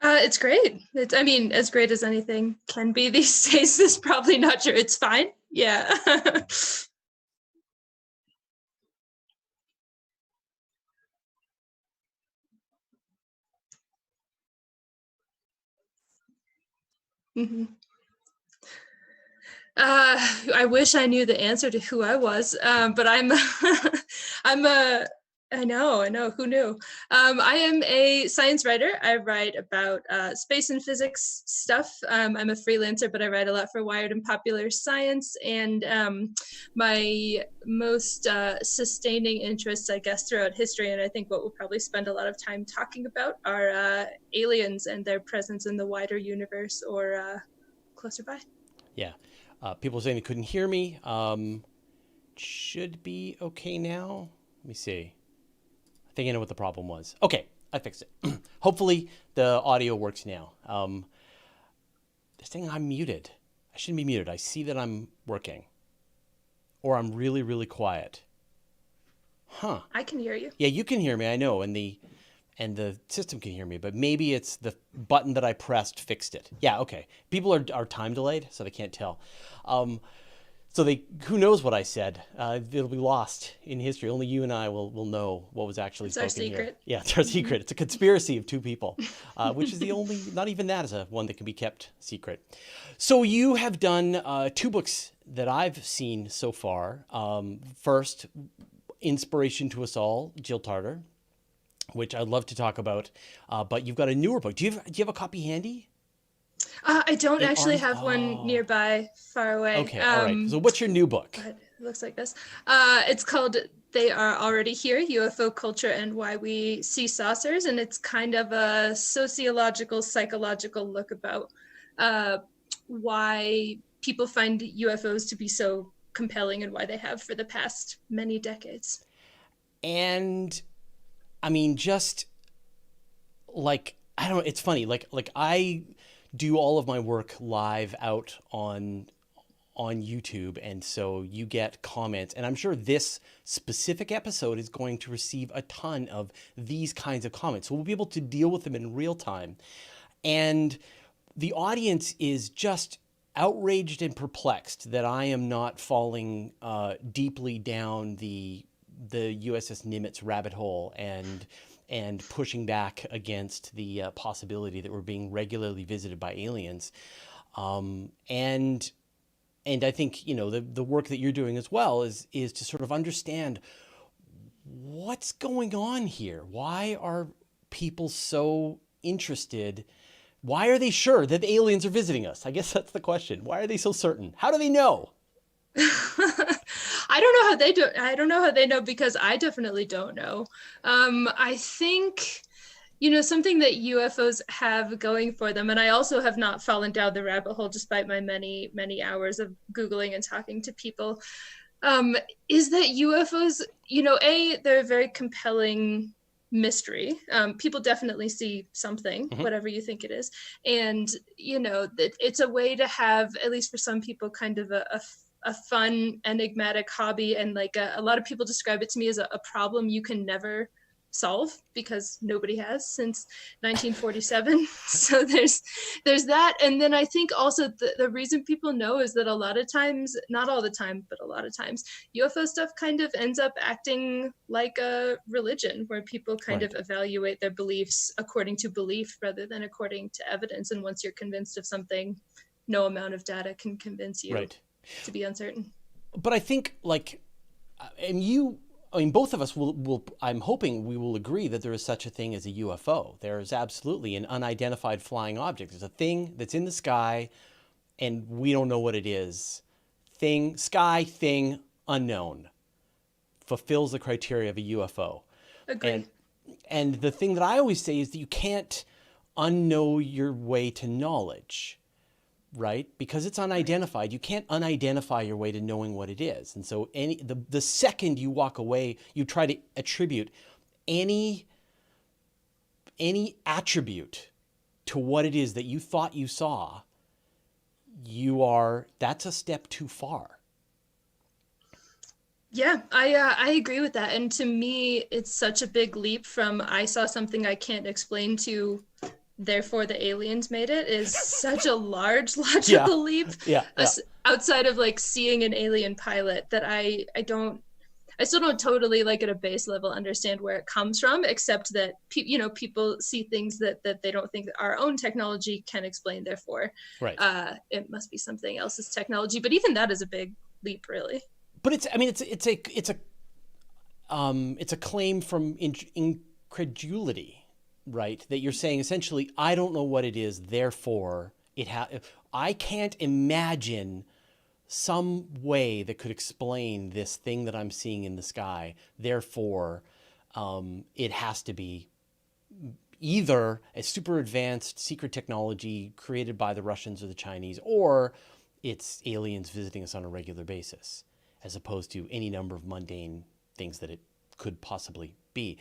It's great. I mean, as great as anything can be these days. Is probably not true. It's fine. Yeah. hmm I wish I knew the answer to who I was, but I'm a, I know, who knew? I am a science writer. I write about space and physics stuff. I'm a freelancer, but I write a lot for Wired and Popular Science. And my most sustaining interests, I guess, throughout history, and I think what we'll probably spend a lot of time talking about, are aliens and their presence in the wider universe or closer by. Yeah. People saying they couldn't hear me. Should be okay now. Let me see. I think I know what the problem was. Okay, I fixed it. Hopefully the audio works now. This thing, I'm muted. I shouldn't be muted. I see that I'm working, or I'm really, really quiet. Huh. I can hear you. Yeah, you can hear me. I know, and the system can hear me, but maybe it's the button that I pressed fixed it. Yeah, okay. People are time delayed, so they can't tell. So they, who knows what I said? It'll be lost in history. Only you and I will know what was actually It's our spoken here. secret. Yeah, it's our Mhm. secret. It's a conspiracy of two people, which is the only, not even that is a one that can be kept secret. So you have done two books that I've seen so far. First, Inspiration to Us All, Jill Tarter, which I'd love to talk about. But you've got a newer book. Do you have a copy handy? I don't In actually arms? have one Oh, nearby, far away. okay. All right. So what's your new book? But it looks like this. It's called "They Are Already Here: UFO Culture and Why We See Saucers," and it's kind of a sociological, psychological look about uh, why people find UFOs to be so compelling and why they have for the past many decades. And I mean, just like I don't know, it's funny. Like I do all of my work live out on YouTube, and so you get comments, and I'm sure this specific episode is going to receive a ton of these kinds of comments. So we'll be able to deal with them in real time. And the audience is just outraged and perplexed that I am not falling deeply down the USS Nimitz rabbit hole and pushing back against the possibility that we're being regularly visited by aliens. And I think the work that you're doing as well is to sort of understand what's going on here. Why are people so interested? Why are they sure that the aliens are visiting us? I guess that's the question. Why are they so certain? How do they know? I don't know how they do. I don't know how they know because I definitely don't know. I think something that UFOs have going for them, and I also have not fallen down the rabbit hole despite my many, many hours of Googling and talking to people, um, is that UFOs, they're a very compelling mystery. People definitely see something, Mm-hmm. whatever you think it is. And, it's a way to have, at least for some people, kind of a fun, enigmatic hobby. And like a lot of people describe it to me as a problem you can never solve because nobody has since 1947. So there's that. And then I think also the reason people know is that a lot of times, not all the time, but a lot of times, UFO stuff kind of ends up acting like a religion where people kind of Right. evaluate their beliefs according to belief rather than according to evidence. And once you're convinced of something, no amount of data can convince you Right. to be uncertain. But I think and you, I mean, both of us will, I'm hoping we will agree that there is such a thing as a UFO. There is absolutely an unidentified flying object. There's a thing that's in the sky and we don't know what it is. Sky, thing, unknown, fulfills the criteria of a UFO. And Agree. and the thing that I always say is that you can't unknow your way to knowledge, right? Because it's Right. unidentified. You can't unidentify your way to knowing what it is. And so the second you walk away, you try to attribute any any attribute to what it is that you thought you saw, that's a step too far. Yeah, I agree with that. And to me, it's such a big leap from I saw something I can't explain to therefore the aliens made it is such a large Yeah, logical leap, yeah, yeah. outside of like seeing an alien pilot, that I still don't totally like at a base level understand where it comes from, except that people see things that they don't think that our own technology can explain. Therefore, Right. it must be something else's technology. But even that is a big leap, really. But it's, I mean, it's a claim from incredulity, right? That you're saying essentially, I don't know what it is, therefore I can't imagine some way that could explain this thing that I'm seeing in the sky. Therefore, it has to be either a super advanced secret technology created by the Russians or the Chinese, or it's aliens visiting us on a regular basis, as opposed to any number of mundane things that it could possibly be.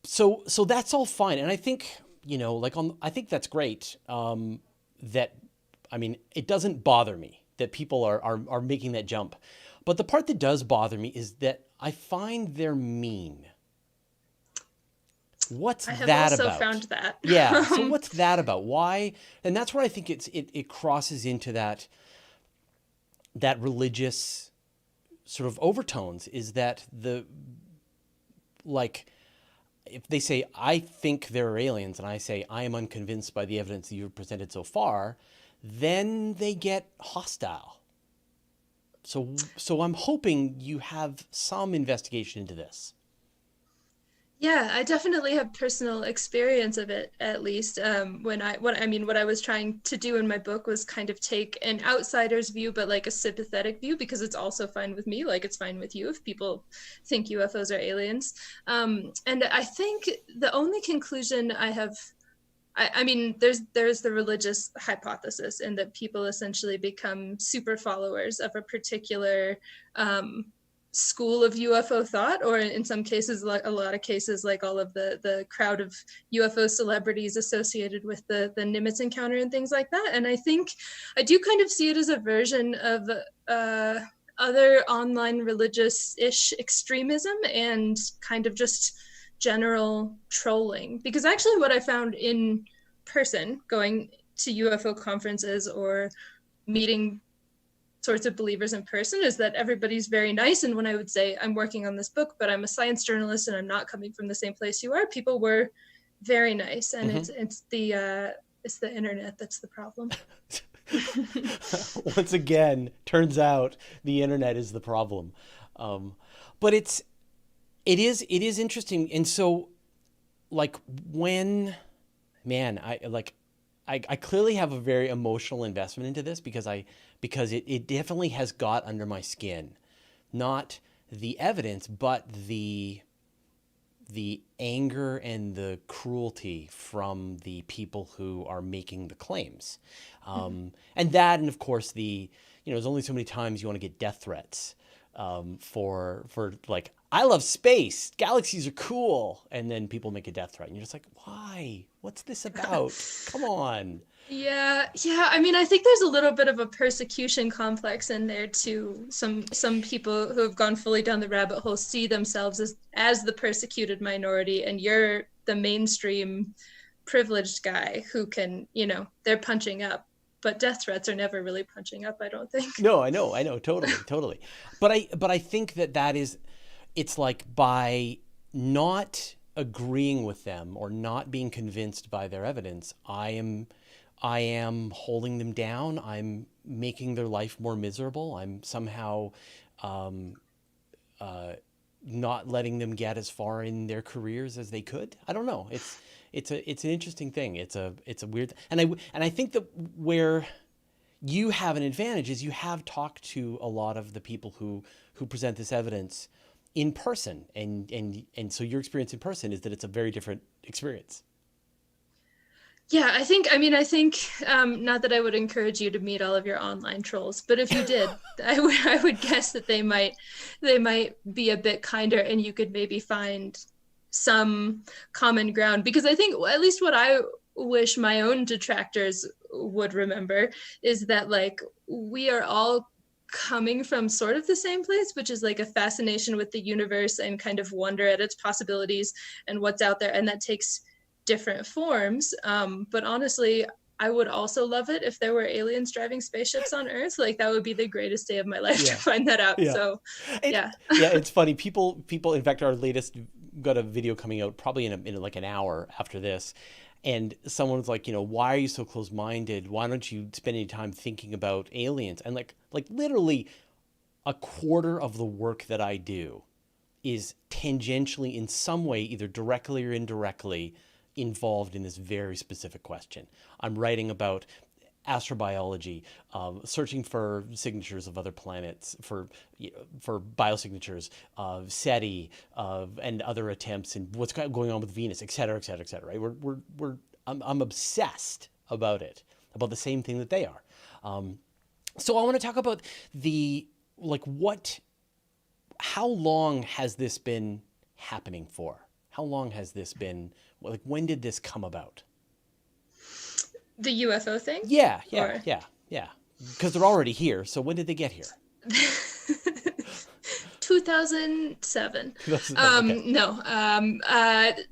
So that's all fine, and I think, I think that's great. That, I mean, it doesn't bother me that people are making that jump, but the part that does bother me is that I find they're mean. What's I have that also about? found that. Yeah. So what's that about? Why? And that's where I think it crosses into that religious sort of overtones, is that like, if they say, I think there are aliens, and I say, I am unconvinced by the evidence that you've presented so far, then they get hostile. So I'm hoping you have some investigation into this. Yeah, I definitely have personal experience of it, at least. What I was trying to do in my book was kind of take an outsider's view, but like a sympathetic view, because it's also fine with me, like it's fine with you if people think UFOs are aliens. And I think the only conclusion I have, I mean, there's the religious hypothesis, in that people essentially become super followers of a particular school of UFO thought, or in some cases, like a lot of cases, like all of the crowd of UFO celebrities associated with the Nimitz encounter and things like that. And I think I do kind of see it as a version of other online religious-ish extremism and kind of just general trolling. Because actually what I found in person, going to UFO conferences or meeting sorts of believers in person, is that everybody's very nice. And when I would say, I'm working on this book, but I'm a science journalist and I'm not coming from the same place you are, people were very nice. And it's the internet that's the problem. Once again, turns out the internet is the problem. But it is interesting. And so, like, when, man, I clearly have a very emotional investment into this, because it definitely has got under my skin. Not the evidence, but the anger and the cruelty from the people who are making the claims. And that, and of course, there's only so many times you want to get death threats for like, I love space, galaxies are cool, and then people make a death threat, and you're just like, why? What's this about? Come on. Yeah. I mean, I think there's a little bit of a persecution complex in there too. Some people who have gone fully down the rabbit hole see themselves as the persecuted minority, and you're the mainstream privileged guy who can, they're punching up. But death threats are never really punching up, I don't think. No, I know, totally. But I think that is, it's like, by not agreeing with them or not being convinced by their evidence, I am holding them down. I'm making their life more miserable. I'm somehow not letting them get as far in their careers as they could. I don't know. It's an interesting thing. It's a weird, and I think that where you have an advantage is you have talked to a lot of the people who present this evidence in person, and so your experience in person is that it's a very different experience. Yeah, I think not that I would encourage you to meet all of your online trolls, but if you did, I would guess that they might be a bit kinder, and you could maybe find some common ground. Because I think, at least what I wish my own detractors would remember, is that, like, we are all coming from sort of the same place, which is like a fascination with the universe and kind of wonder at its possibilities and what's out there. And that takes different forms. But honestly, I would also love it if there were aliens driving spaceships on Earth. Like that would be the greatest day of my life to Yeah. find that out. Yeah. So, yeah. Yeah, it's funny. People. In fact, our latest got a video coming out probably in like an hour after this, and someone's like, why are you so close-minded? Why don't you spend any time thinking about aliens? And like literally, a quarter of the work that I do is tangentially in some way, either directly or indirectly, involved in this very specific question. I'm writing about astrobiology, searching for signatures of other planets, for biosignatures of SETI, and other attempts, and what's going on with Venus, et cetera, et cetera, et cetera. Right? I'm obsessed about it, about the same thing that they are. So I want to talk about how long has this been happening for? How long has this been, when did this come about? The UFO thing? Yeah. Or... Because they're already here. So when did they get here? 2007. 2007, okay. No.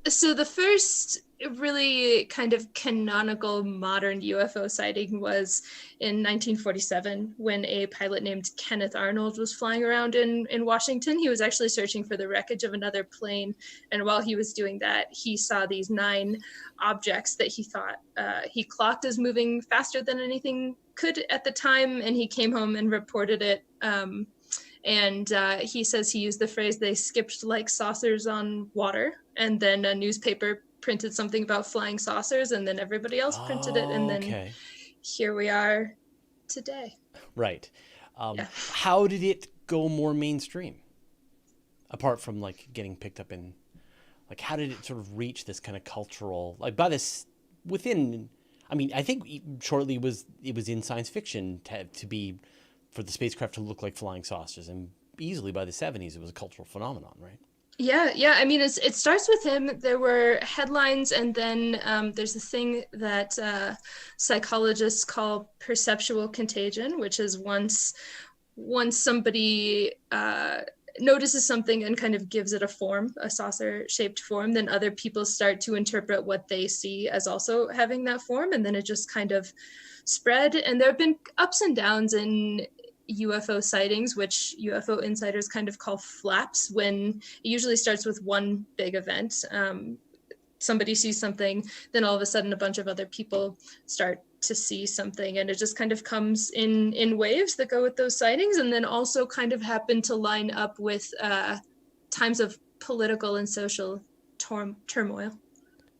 So the first really kind of canonical modern UFO sighting was in 1947 when a pilot named Kenneth Arnold was flying around in Washington. He was actually searching for the wreckage of another plane. And while he was doing that, he saw these 9 objects that he thought he clocked as moving faster than anything could at the time. And he came home and reported it. And he says he used the phrase, they skipped like saucers on water. And then a newspaper printed something about flying saucers, and then everybody else printed it. And then here we are today. Right. How did it go more mainstream? Apart from like getting picked up in, like, how did it sort of reach this kind of cultural, like by this within, I mean, I think shortly it was in science fiction to be, for the spacecraft to look like flying saucers, and easily by the 70s it was a cultural phenomenon, right? Yeah. I mean, it starts with him. There were headlines, and then there's a thing that psychologists call perceptual contagion, which is once somebody notices something and kind of gives it a form, a saucer-shaped form, then other people start to interpret what they see as also having that form, and then it just kind of spread. And there have been ups and downs in UFO sightings, which UFO insiders kind of call flaps, when it usually starts with one big event. Somebody sees something, then all of a sudden a bunch of other people start to see something, and it just kind of comes in waves that go with those sightings, and then also kind of happen to line up with times of political and social turmoil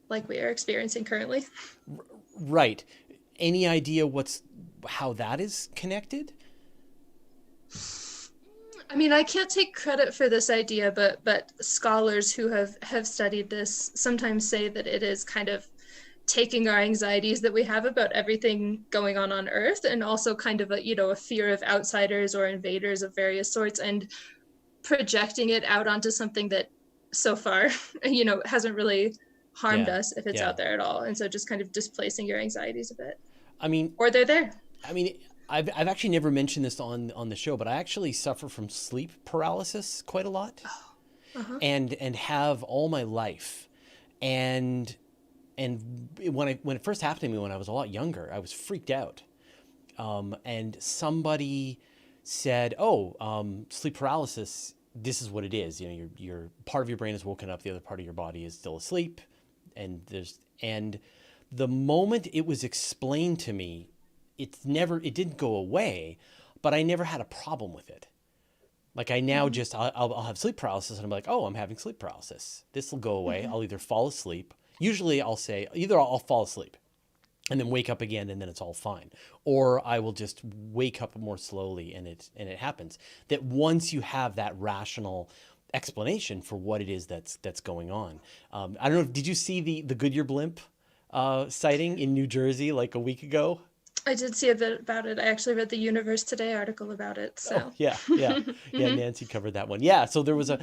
like we are experiencing currently. Right. Any idea how that is connected? I mean, I can't take credit for this idea, but scholars who have studied this sometimes say that it is kind of taking our anxieties that we have about everything going on Earth, and also kind of a fear of outsiders or invaders of various sorts, and projecting it out onto something that so far, hasn't really harmed us if it's out there at all. And so just kind of displacing your anxieties a bit. I mean, or they're there. I mean, I've actually never mentioned this on the show, but I actually suffer from sleep paralysis quite a lot, and have all my life, and when it first happened to me when I was a lot younger, I was freaked out, and somebody said, sleep paralysis, this is what it is. Your part of your brain is woken up, the other part of your body is still asleep, and the moment it was explained to me, it didn't go away, but I never had a problem with it. Like I now I'll have sleep paralysis, and I'm like, I'm having sleep paralysis. This will go away. I'll either fall asleep. Usually I'll say either I'll fall asleep and then wake up again, and then it's all fine, or I will just wake up more slowly, and it happens. That once you have that rational explanation for what it is that's going on. I don't know. Did you see the Goodyear blimp sighting in New Jersey like a week ago? I did see a bit about it. I actually read the Universe Today article about it. So yeah. Nancy covered that one. Yeah, so there was a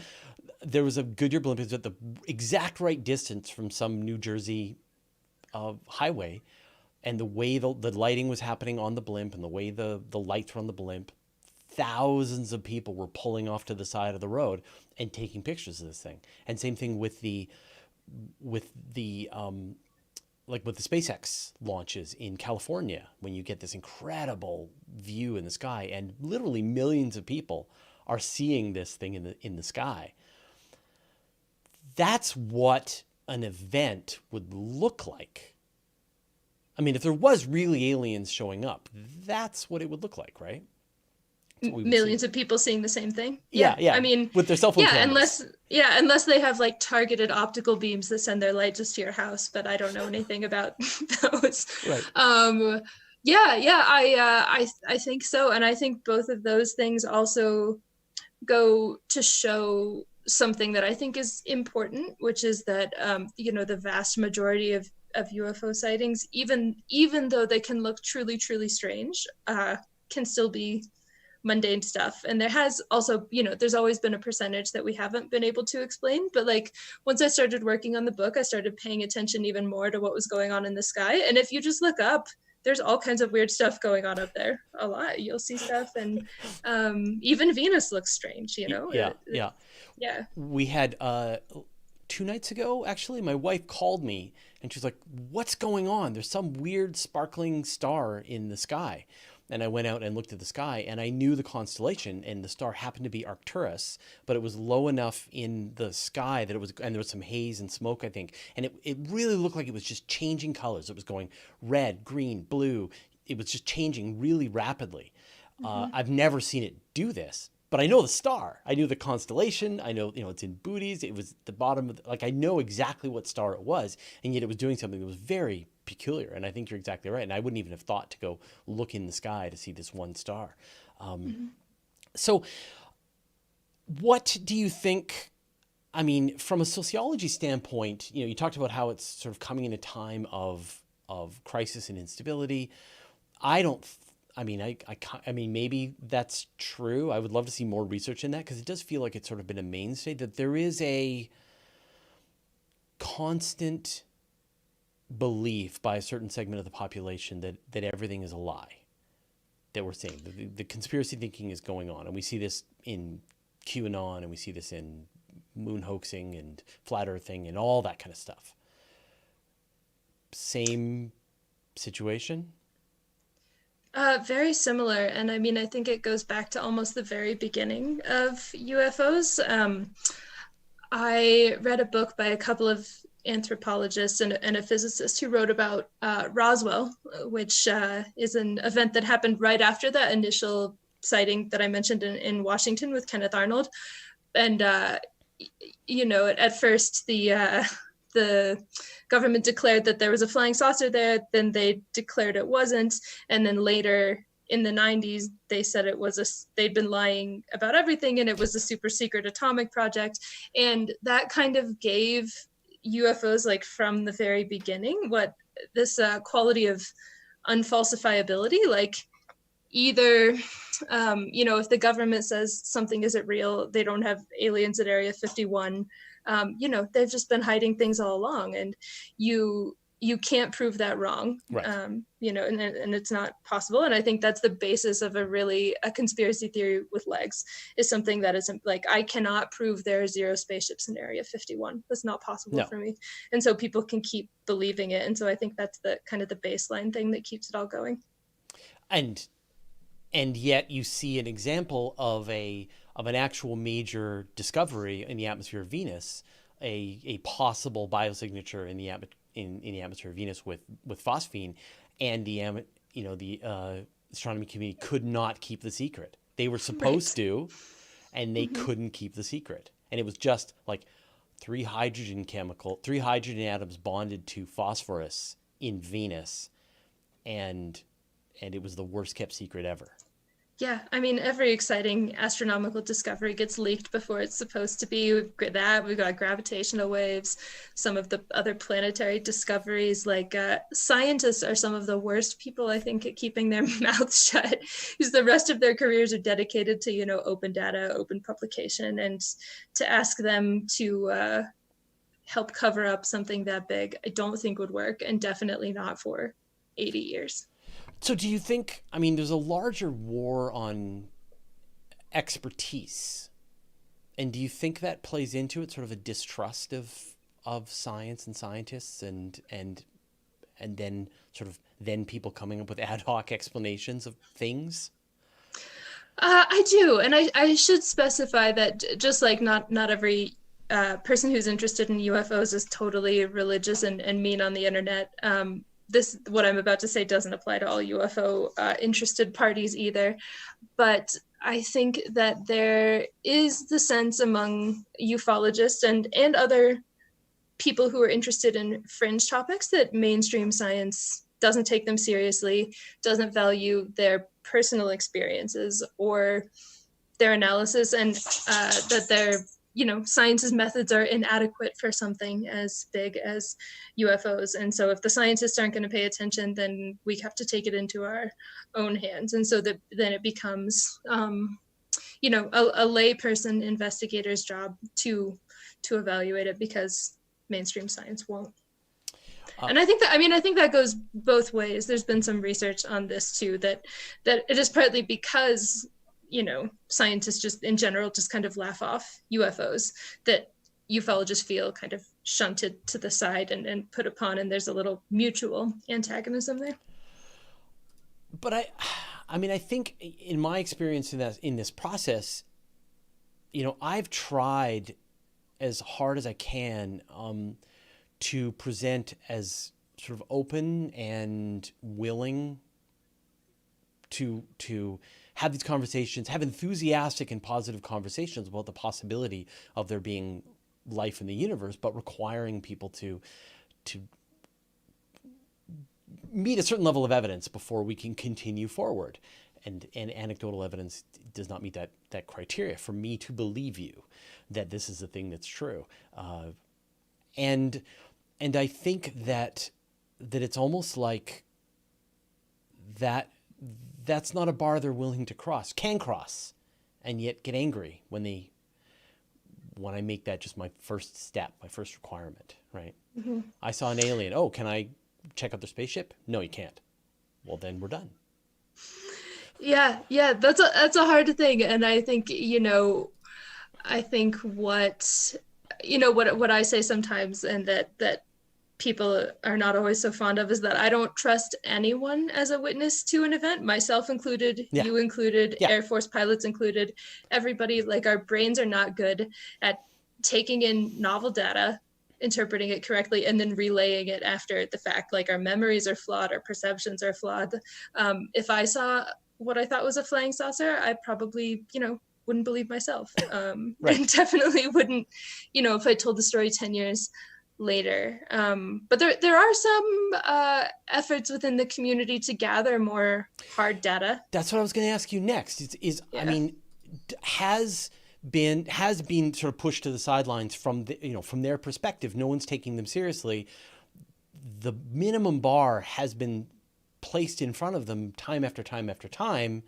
Goodyear blimp. It was at the exact right distance from some New Jersey highway, and the way the lighting was happening on the blimp, and the way the lights were on the blimp, thousands of people were pulling off to the side of the road and taking pictures of this thing. And same thing with the with the like with the SpaceX launches in California, when you get this incredible view in the sky, and literally millions of people are seeing this thing in the sky. That's what an event would look like. I mean, if there was really aliens showing up, that's what it would look like, right? That's what we would see. Millions of people seeing the same thing. Yeah, Yeah, I yeah, mean, with their cell phone yeah, cameras. unless they have like targeted optical beams that send their light just to your house, but I don't know anything about those. Right. um yeah, I think so, and I think both of those things also go to show something that I think is important, which is that the vast majority of UFO sightings, even though they can look truly strange, can still be mundane stuff. And there has also, there's always been a percentage that we haven't been able to explain. But like once I started working on the book, I started paying attention even more to what was going on in the sky. And if you just look up, there's all kinds of weird stuff going on up there. A lot. You'll see stuff, and even Venus looks strange. Yeah, yeah. Yeah. We had 2 nights ago, actually, my wife called me and she's like, "What's going on? There's some weird sparkling star in the sky." And I went out and looked at the sky, and I knew the constellation, and the star happened to be Arcturus, but it was low enough in the sky that it was, and there was some haze and smoke, I think. And it really looked like it was just changing colors. It was going red, green, blue. It was just changing really rapidly. I've never seen it do this, but I know the star. I knew the constellation. I know, it's in Bootes. It was the bottom of, I know exactly what star it was, and yet it was doing something that was very peculiar. And I think you're exactly right. And I wouldn't even have thought to go look in the sky to see this one star. So what do you think? I mean, from a sociology standpoint, you talked about how it's sort of coming in a time of crisis and instability. I don't. I mean, I mean, maybe that's true. I would love to see more research in that, because it does feel like it's sort of been a mainstay, that there is a constant belief by a certain segment of the population that everything is a lie that we're seeing. The conspiracy thinking is going on, and we see this in QAnon, and we see this in moon hoaxing and flat earthing and all that kind of stuff. Same situation? Very similar. And I mean, I think it goes back to almost the very beginning of UFOs. I read a book by a couple of anthropologists and a physicist who wrote about Roswell, which is an event that happened right after that initial sighting that I mentioned in Washington with Kenneth Arnold. And, at first the government declared that there was a flying saucer there, then they declared it wasn't, and then later in the 90s they said they'd been lying about everything, and it was a super secret atomic project. And that kind of gave UFOs, like from the very beginning, what this quality of unfalsifiability, like either if the government says something isn't real, they don't have aliens at Area 51, they've just been hiding things all along, and you can't prove that wrong. Right. And it's not possible. And I think that's the basis of a conspiracy theory with legs, is something that isn't, like, I cannot prove there are 0 spaceships in Area 51. That's not possible for me. And so people can keep believing it. And so I think that's the kind of the baseline thing that keeps it all going. And yet you see an example of an actual major discovery in the atmosphere of Venus, a possible biosignature in the atmosphere of Venus with phosphine, and the astronomy community could not keep the secret. They were supposed to, and they couldn't keep the secret. And it was just like 3 hydrogen atoms bonded to phosphorus in Venus, and it was the worst kept secret ever. Yeah, I mean, every exciting astronomical discovery gets leaked before it's supposed to be. We've got gravitational waves, some of the other planetary discoveries. Like scientists are some of the worst people, I think, at keeping their mouths shut, because the rest of their careers are dedicated to, open data, open publication, and to ask them to help cover up something that big, I don't think would work, and definitely not for 80 years. So do you think, I mean, there's a larger war on expertise, and do you think that plays into it, sort of a distrust of science and scientists, and then sort of then people coming up with ad hoc explanations of things? I do, and I should specify that just like not every person who's interested in UFOs is totally religious and mean on the internet. This what I'm about to say doesn't apply to all UFO interested parties either, but I think that there is the sense among ufologists and other people who are interested in fringe topics that mainstream science doesn't take them seriously, doesn't value their personal experiences or their analysis, and that their science's methods are inadequate for something as big as UFOs. And so if the scientists aren't going to pay attention, then we have to take it into our own hands. And so that then it becomes a lay person investigator's job to evaluate it, because mainstream science won't. And I think that goes both ways. There's been some research on this too, that it is partly because scientists just in general just kind of laugh off UFOs, that ufologists feel kind of shunted to the side and put upon, and there's a little mutual antagonism there. But I think in my experience in this process, I've tried as hard as I can to present as sort of open and willing to have these conversations, have enthusiastic and positive conversations about the possibility of there being life in the universe, but requiring people to meet a certain level of evidence before we can continue forward. And anecdotal evidence does not meet that criteria for me to believe you that this is a thing that's true. And I think that it's almost like that's not a bar they're willing to can cross, and yet get angry when I make that just my first step, my first requirement, right? Mm-hmm. I saw an alien. Oh, can I check out their spaceship? No, you can't. Well, then we're done. Yeah, that's a hard thing, and I think what I say sometimes, and that people are not always so fond of, is that I don't trust anyone as a witness to an event, myself included, you included, Air Force pilots included, everybody. Like, our brains are not good at taking in novel data, interpreting it correctly, and then relaying it after the fact. Like, our memories are flawed, our perceptions are flawed. If I saw what I thought was a flying saucer, I probably, wouldn't believe myself. Right. And definitely wouldn't, if I told the story 10 years later. But there are some efforts within the community to gather more hard data. That's what I was going to ask you next. I mean, has been sort of pushed to the sidelines from from their perspective. No one's taking them seriously. The minimum bar has been placed in front of them time after time after time,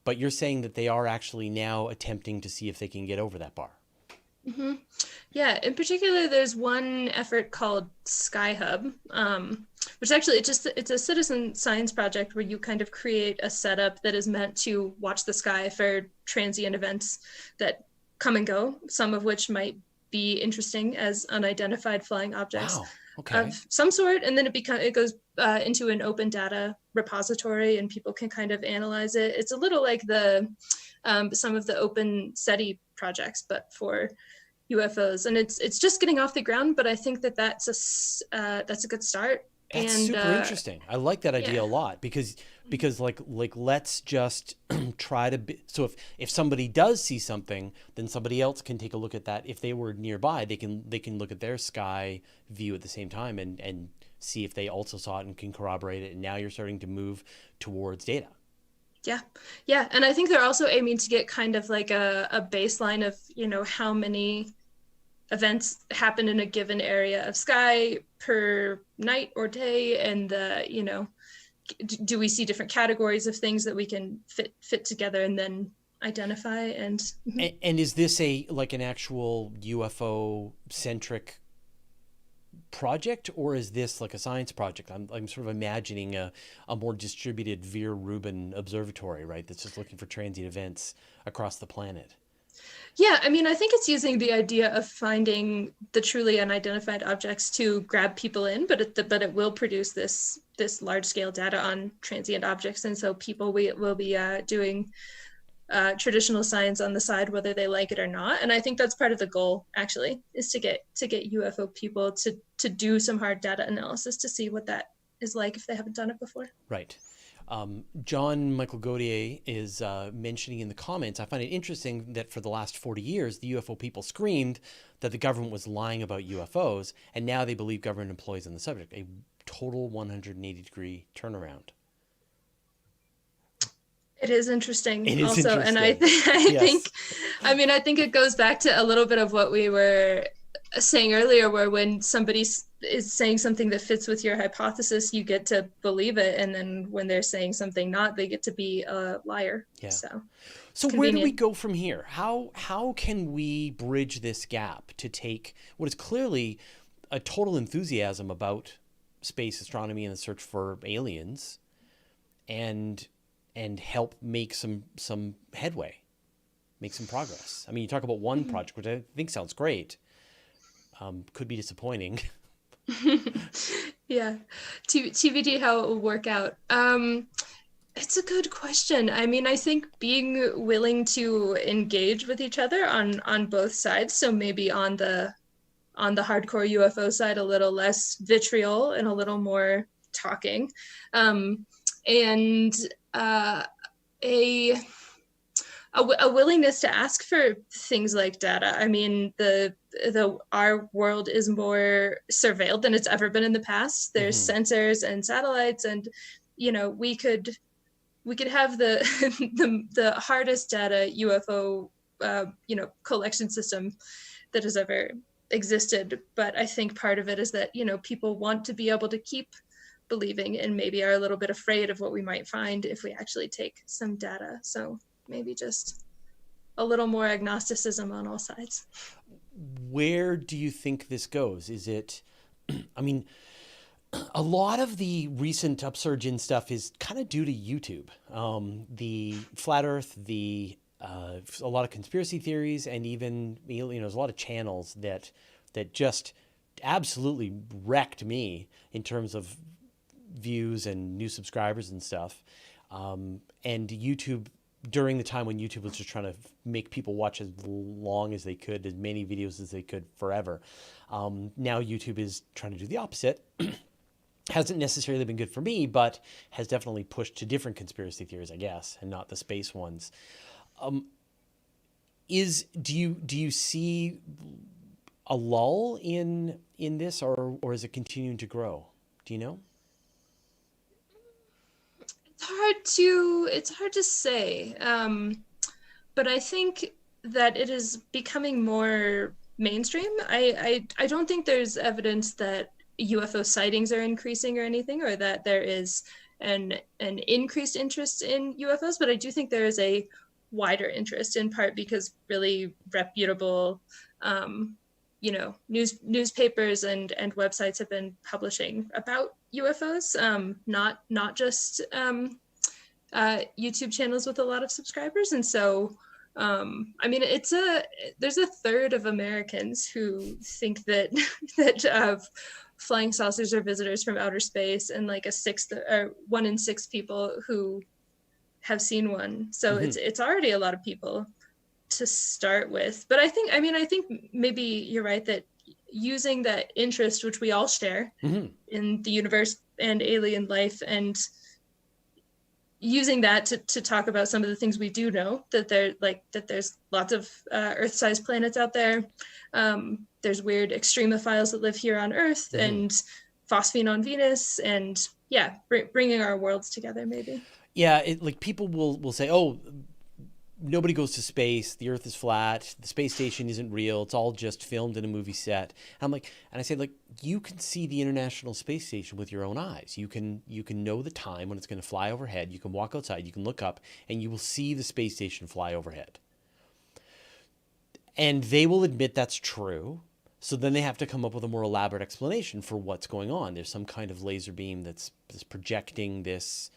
but you're saying that they are actually now attempting to see if they can get over that bar. Mm-hmm. Yeah, in particular, there's one effort called Sky Hub, which actually it's a citizen science project where you kind of create a setup that is meant to watch the sky for transient events that come and go, some of which might be interesting as unidentified flying objects. Wow. Okay. Of some sort, and then it goes into an open data repository, and people can kind of analyze it. It's a little like some of the open SETI projects, but for UFOs, and it's just getting off the ground. But I think that's a good start. That's super interesting. I like that idea a lot, because like let's just try to be, so if somebody does see something, then somebody else can take a look at that. If they were nearby, they can look at their sky view at the same time and see if they also saw it and can corroborate it. And now you're starting to move towards data. Yeah, and I think they're also aiming to get kind of like a baseline of how many events happen in a given area of sky per night or day, and do we see different categories of things that we can fit together and then identify. And is this an actual UFO centric project, or is this like a science project? I'm sort of imagining a more distributed Veer Rubin observatory, right? That's just looking for transient events across the planet. Yeah, I mean, I think it's using the idea of finding the truly unidentified objects to grab people in, but it will produce this large scale data on transient objects, and so people will be doing traditional science on the side, whether they like it or not. And I think that's part of the goal, actually, is to get UFO people to do some hard data analysis to see what that is like if they haven't done it before. Right. John Michael Gaudier is mentioning in the comments, I find it interesting that for the last 40 years, the UFO people screamed that the government was lying about UFOs, and now they believe government employees on the subject. A total 180-degree turnaround. It is interesting It is also. interesting. And I Yes. think, I mean, I think it goes back to a little bit of what we were saying earlier, where when somebody is saying something that fits with your hypothesis, you get to believe it. And then when they're saying something not, they get to be a liar. Yeah. So where do we go from here? How can we bridge this gap to take what is clearly a total enthusiasm about space astronomy and the search for aliens and help make some headway, make some progress? I mean, you talk about one project, which I think sounds great. Could be disappointing. Yeah, TBD how it will work out. It's a good question. I mean, I think being willing to engage with each other on both sides. So maybe on the hardcore UFO side, a little less vitriol and a little more talking, and a willingness to ask for things like data. I mean, our world is more surveilled than it's ever been in the past. There's sensors and satellites, and we could have the hardest data UFO collection system that has ever existed. But I think part of it is that people want to be able to keep believing, and maybe are a little bit afraid of what we might find if we actually take some data. So maybe just a little more agnosticism on all sides. Where do you think this goes? Is it, I mean, a lot of the recent upsurge in stuff is kind of due to YouTube. The flat Earth, a lot of conspiracy theories, and even there's a lot of channels that just absolutely wrecked me in terms of views and new subscribers and stuff. And YouTube, during the time when YouTube was just trying to make people watch as long as they could, as many videos as they could forever. Now YouTube is trying to do the opposite. Hasn't necessarily been good for me, but has definitely pushed to different conspiracy theories, I guess, and not the space ones. Do you see a lull in this, or is it continuing to grow? Do you know? It's hard to say, but I think that it is becoming more mainstream. I don't think there's evidence that UFO sightings are increasing or anything, or that there is an increased interest in UFOs, but I do think there is a wider interest, in part because really reputable newspapers and websites have been publishing about UFOs, not just YouTube channels with a lot of subscribers. And so I mean, there's a third of Americans who think that flying saucers are visitors from outer space, and like a sixth, or 1 in 6 people who have seen one. So it's already a lot of people to start with. But I think maybe you're right that using that interest, which we all share in the universe and alien life, and using that to talk about some of the things we do know, that there's lots of Earth-sized planets out there. There's weird extremophiles that live here on Earth, and phosphine on Venus, and bringing our worlds together, maybe. Yeah, people will say, oh, nobody goes to space. The Earth is flat. The space station isn't real. It's all just filmed in a movie set. And I say, you can see the International Space Station with your own eyes. You can know the time when it's going to fly overhead. You can walk outside. You can look up, and you will see the space station fly overhead. And they will admit that's true. So then they have to come up with a more elaborate explanation for what's going on. There's some kind of laser beam that's projecting this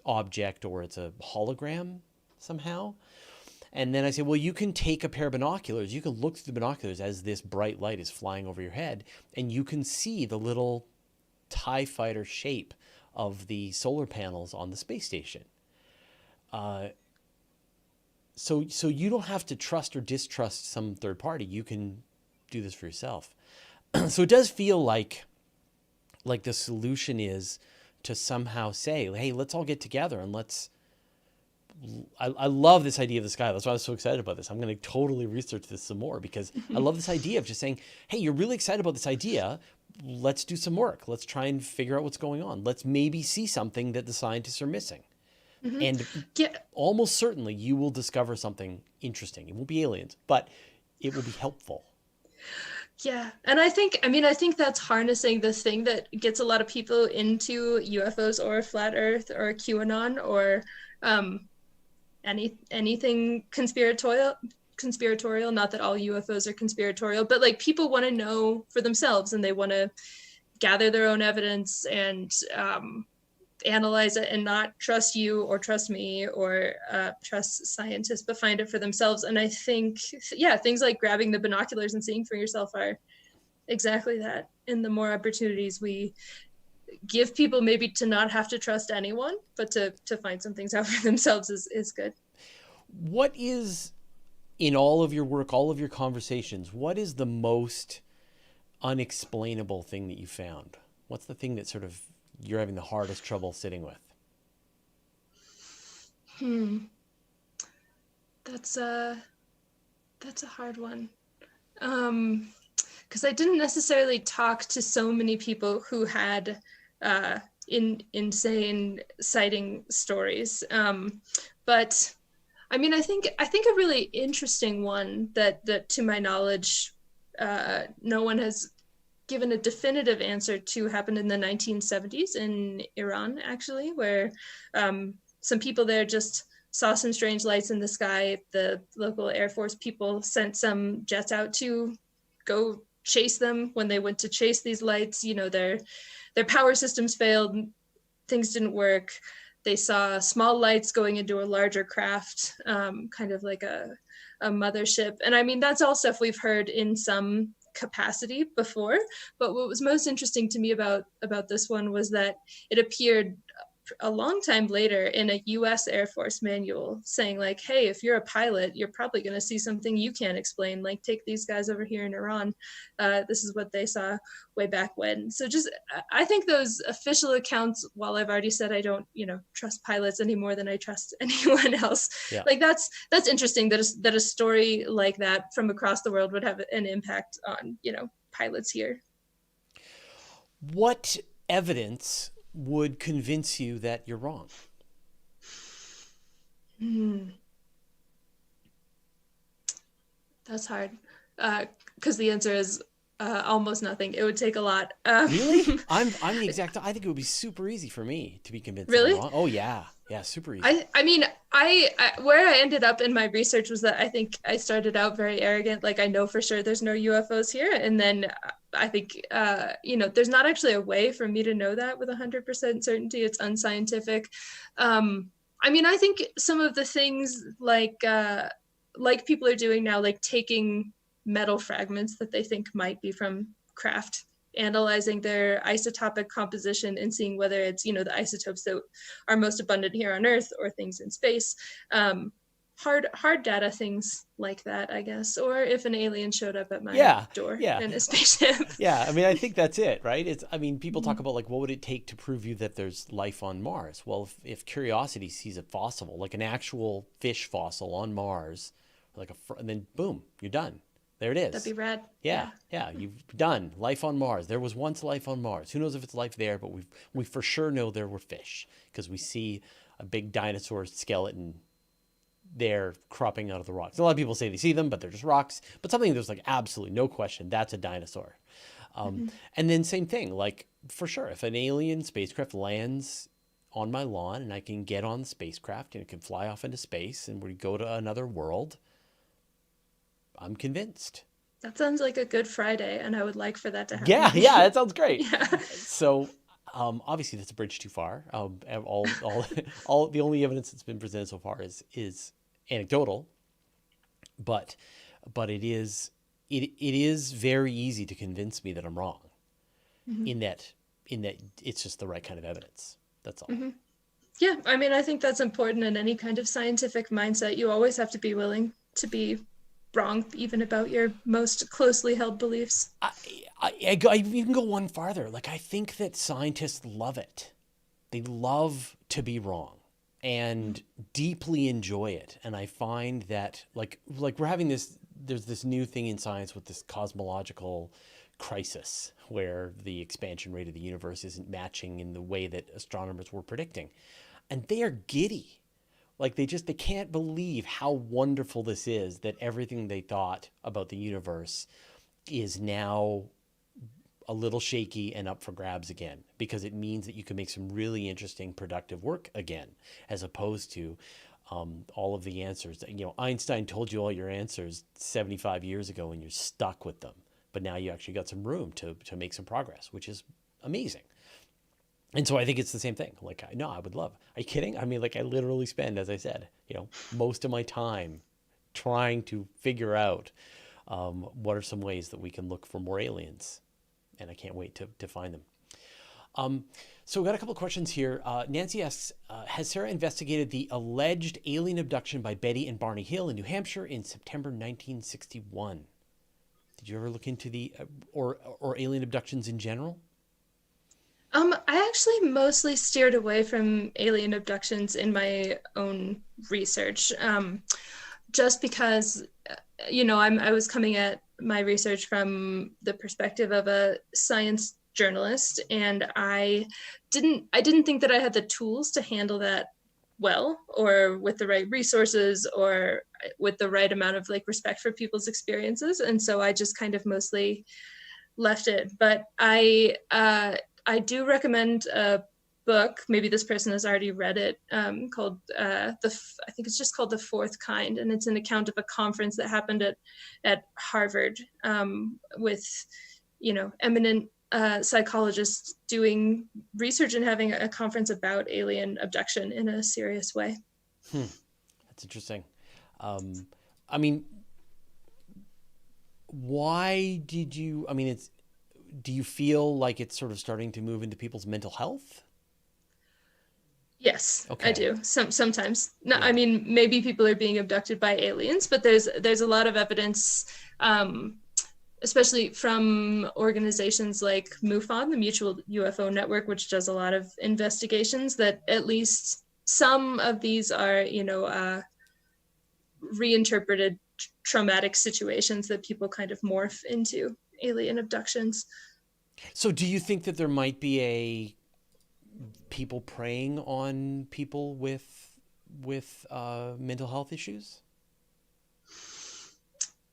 object, or it's a hologram somehow. And then I say, well, you can take a pair of binoculars. You can look through the binoculars as this bright light is flying over your head, and you can see the little TIE fighter shape of the solar panels on the space station. So you don't have to trust or distrust some third party. You can do this for yourself. So it does feel like the solution is to somehow say, hey, let's all get together and let's. I love this idea of the sky. That's why I was so excited about this. I'm going to totally research this some more because I love this idea of just saying, hey, you're really excited about this idea. Let's do some work. Let's try and figure out what's going on. Let's maybe see something that the scientists are missing. And almost certainly you will discover something interesting. It won't be aliens, but it will be helpful. Yeah. And I think that's harnessing this thing that gets a lot of people into UFOs or flat Earth or QAnon or anything conspiratorial, not that all UFOs are conspiratorial, but like people want to know for themselves and they want to gather their own evidence and analyze it and not trust you or trust me or trust scientists, but find it for themselves. And I think, things like grabbing the binoculars and seeing for yourself are exactly that. And the more opportunities we give people maybe to not have to trust anyone, but to find some things out for themselves is good. What is, in all of your work, all of your conversations, what is the most unexplainable thing that you found? What's the thing that sort of you're having the hardest trouble sitting with? That's a hard one. Because I didn't necessarily talk to so many people who had insane sighting stories. But I mean, I think a really interesting one that to my knowledge, no one has given a definitive answer to happened in the 1970s in Iran, actually, where some people there just saw some strange lights in the sky. The local Air Force people sent some jets out to go chase them. When they went to chase these lights, you know, their power systems failed, things didn't work. They saw small lights going into a larger craft, kind of like a mothership. And I mean, that's all stuff we've heard in some capacity before. But what was most interesting to me about this one was that it appeared a long time later in a US Air Force manual saying like, hey, if you're a pilot, you're probably going to see something you can't explain. Like, take these guys over here in Iran. This is what they saw way back when. So just, I think those official accounts, while I've already said I don't, trust pilots any more than I trust anyone else. Yeah. Like that's interesting that a story like that from across the world would have an impact on, pilots here. What evidence would convince you that you're wrong? That's hard. Because the answer is almost nothing. It would take a lot. Really? I'm the exact. I think it would be super easy for me to be convinced. Really? That I'm wrong. Oh yeah, super easy. I mean, I where I ended up in my research was that I think I started out very arrogant. Like, I know for sure there's no UFOs here, and then I think there's not actually a way for me to know that with 100% certainty. It's unscientific. I mean, I think some of the things like people are doing now, like taking metal fragments that they think might be from craft, analyzing their isotopic composition and seeing whether it's, the isotopes that are most abundant here on Earth or things in space. Hard data, things like that, I guess. Or if an alien showed up at my door in a spaceship. Yeah, I mean, I think that's it, right? People talk about like, what would it take to prove you that there's life on Mars? Well, if Curiosity sees a fossil, like an actual fish fossil on Mars, and then boom, you're done. There it is. That'd be rad. Yeah, you've done life on Mars. There was once life on Mars. Who knows if it's life there, but we for sure know there were fish because we see a big dinosaur skeleton there cropping out of the rocks. A lot of people say they see them, but they're just rocks. But something there's like absolutely no question, that's a dinosaur. And then same thing, like for sure, if an alien spacecraft lands on my lawn and I can get on the spacecraft and it can fly off into space and we go to another world, I'm convinced. That sounds like a good Friday, and I would like for that to happen. Yeah, that sounds great. Yeah. So, obviously, that's a bridge too far. All the only evidence that's been presented so far is anecdotal. but it is very easy to convince me that I'm wrong Mm-hmm. in that it's just the right kind of evidence. That's all. Mm-hmm. Yeah, I mean, I think that's important in any kind of scientific mindset. You always have to be willing to be wrong, even about your most closely held beliefs. I even go one farther. Like, I think that scientists love it. They love to be wrong and deeply enjoy it. And I find that like we're having there's this new thing in science with this cosmological crisis where the expansion rate of the universe isn't matching in the way that astronomers were predicting. And they are giddy. Like, they can't believe how wonderful this is, that everything they thought about the universe is now a little shaky and up for grabs again, because it means that you can make some really interesting, productive work again, as opposed to all of the answers. Einstein told you all your answers 75 years ago and you're stuck with them. But now you actually got some room to make some progress, which is amazing. And so I think it's the same thing. Like, no, I would love. Are you kidding? I mean, like, I literally spend, as I said, most of my time trying to figure out what are some ways that we can look for more aliens. And I can't wait to find them. So we've got a couple of questions here. Nancy asks, has Sarah investigated the alleged alien abduction by Betty and Barney Hill in New Hampshire in September 1961? Did you ever look into the or alien abductions in general? I actually mostly steered away from alien abductions in my own research, just because, I was coming at my research from the perspective of a science journalist, and I didn't think that I had the tools to handle that well, or with the right resources, or with the right amount of respect for people's experiences, and so I just kind of mostly left it. But I do recommend a book. Maybe this person has already read it, called I think it's just called The Fourth Kind, and it's an account of a conference that happened at Harvard, with eminent psychologists doing research and having a conference about alien abduction in a serious way. That's interesting. I mean, why did you? I mean, do you feel like it's sort of starting to move into people's mental health? Yes, Okay. I do. Sometimes. No, Yeah. I mean, maybe people are being abducted by aliens, but there's a lot of evidence, especially from organizations like MUFON, the Mutual UFO Network, which does a lot of investigations, that at least some of these are, reinterpreted traumatic situations that people kind of morph into alien abductions. So do you think that there might be people preying on people with mental health issues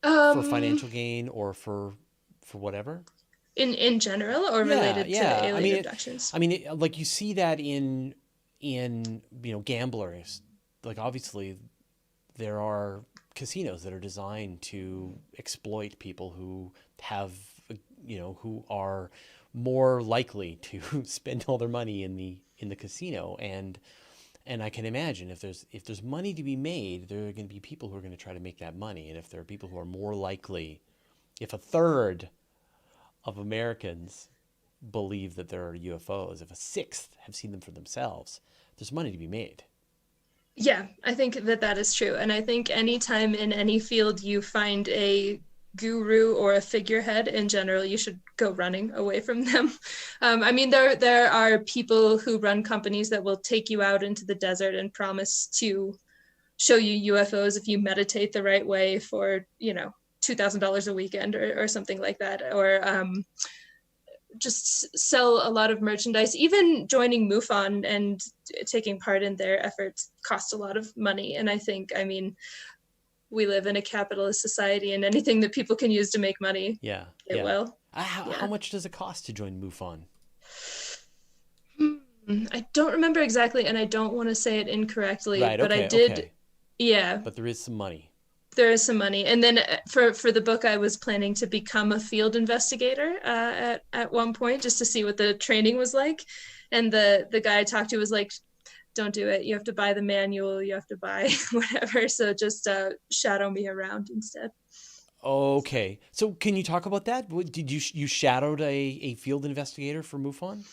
for financial gain or for whatever? In general, or related to alien abductions? Like, you see that in gamblers. Like, obviously there are casinos that are designed to exploit people who have, who are more likely to spend all their money in the casino. And I can imagine if there's money to be made, there are going to be people who are going to try to make that money. And if there are people who are more likely, if a third of Americans believe that there are UFOs, if a sixth have seen them for themselves, there's money to be made. Yeah, I think that is true. And I think anytime in any field you find a guru or a figurehead in general, you should go running away from them. I mean, there are people who run companies that will take you out into the desert and promise to show you UFOs if you meditate the right way for, $2,000 a weekend or something like that. Or just sell a lot of merchandise. Even joining MUFON and taking part in their efforts costs a lot of money. And I think, we live in a capitalist society, and anything that people can use to make money, it will. How much does it cost to join MUFON? I don't remember exactly, and I don't want to say it incorrectly, right, but okay, I did. Okay. Yeah. But there is some money. There is some money. And then for the book, I was planning to become a field investigator at one point, just to see what the training was like. And the guy I talked to was like, don't do it. You have to buy the manual, you have to buy whatever. So just shadow me around instead. Okay. So can you talk about that? Did you shadowed a field investigator for MUFON?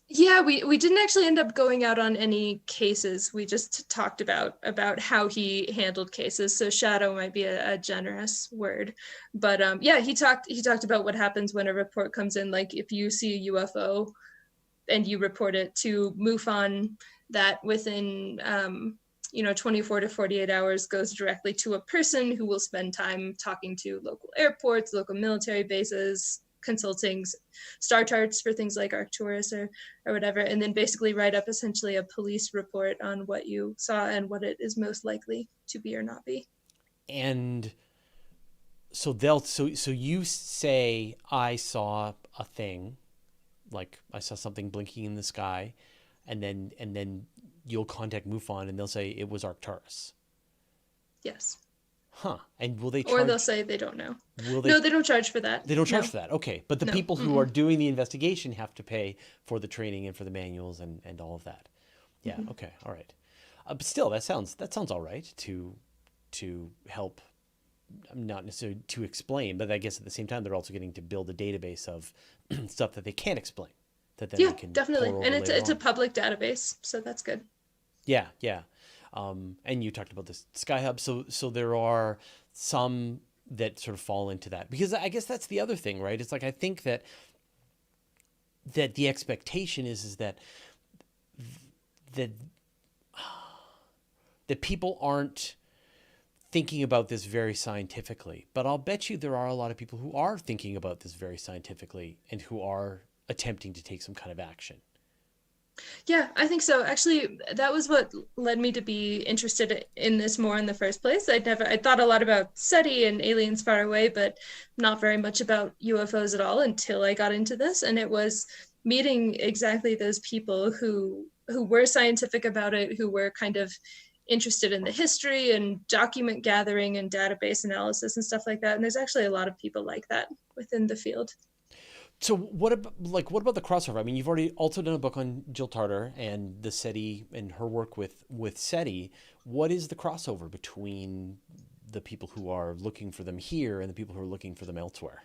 Yeah, we didn't actually end up going out on any cases. We just talked about how he handled cases. So shadow might be a generous word, but yeah, he talked about what happens when a report comes in. Like if you see a UFO and you report it to MUFON, that within 24 to 48 hours goes directly to a person who will spend time talking to local airports, local military bases, consulting star charts for things like Arcturus or whatever, and then basically write up essentially a police report on what you saw and what it is most likely to be or not be. And so so you say I saw a thing, like I saw something blinking in the sky, and then you'll contact MUFON and they'll say it was Arcturus. Yes. Huh. And will they Or they'll charge? say they don't know. Will they? No, they don't charge for that. They don't charge No, for that. Okay, but the no. people who are Mm-mm. doing the investigation have to pay for the training and for the manuals and all of that. Yeah. Mm-hmm. Okay. All right. But still, that sounds all right to help. Not necessarily to explain, but I guess at the same time they're also getting to build a database of stuff that they can't explain, that then they Yeah, can definitely. pour over And later it's a on. public database, so that's good. Yeah, yeah. And you talked about this Sky Hub, so there are some that sort of fall into that because I guess that's the other thing, right? It's like I think that the expectation is that that people aren't thinking about this very scientifically, but I'll bet you there are a lot of people who are thinking about this very scientifically and who are attempting to take some kind of action. Yeah, I think so. Actually, that was what led me to be interested in this more in the first place. I thought a lot about SETI and aliens far away, but not very much about UFOs at all until I got into this. And it was meeting exactly those people who were scientific about it, who were kind of interested in the history and document gathering and database analysis and stuff like that. And there's actually a lot of people like that within the field. So what about the crossover? I mean, you've already also done a book on Jill Tarter and the SETI and her work with SETI. What is the crossover between the people who are looking for them here and the people who are looking for them elsewhere?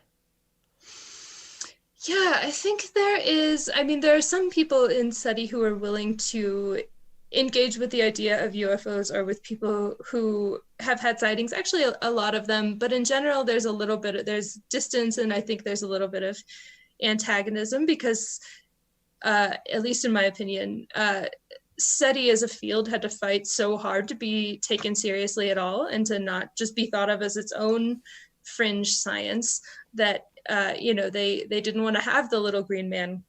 Yeah, I think there is. I mean, there are some people in SETI who are willing to engage with the idea of UFOs or with people who have had sightings. Actually, a lot of them, but in general, there's a little bit, there's distance, and I think there's a little bit of antagonism because, at least in my opinion, SETI as a field had to fight so hard to be taken seriously at all and to not just be thought of as its own fringe science that they didn't want to have the little green man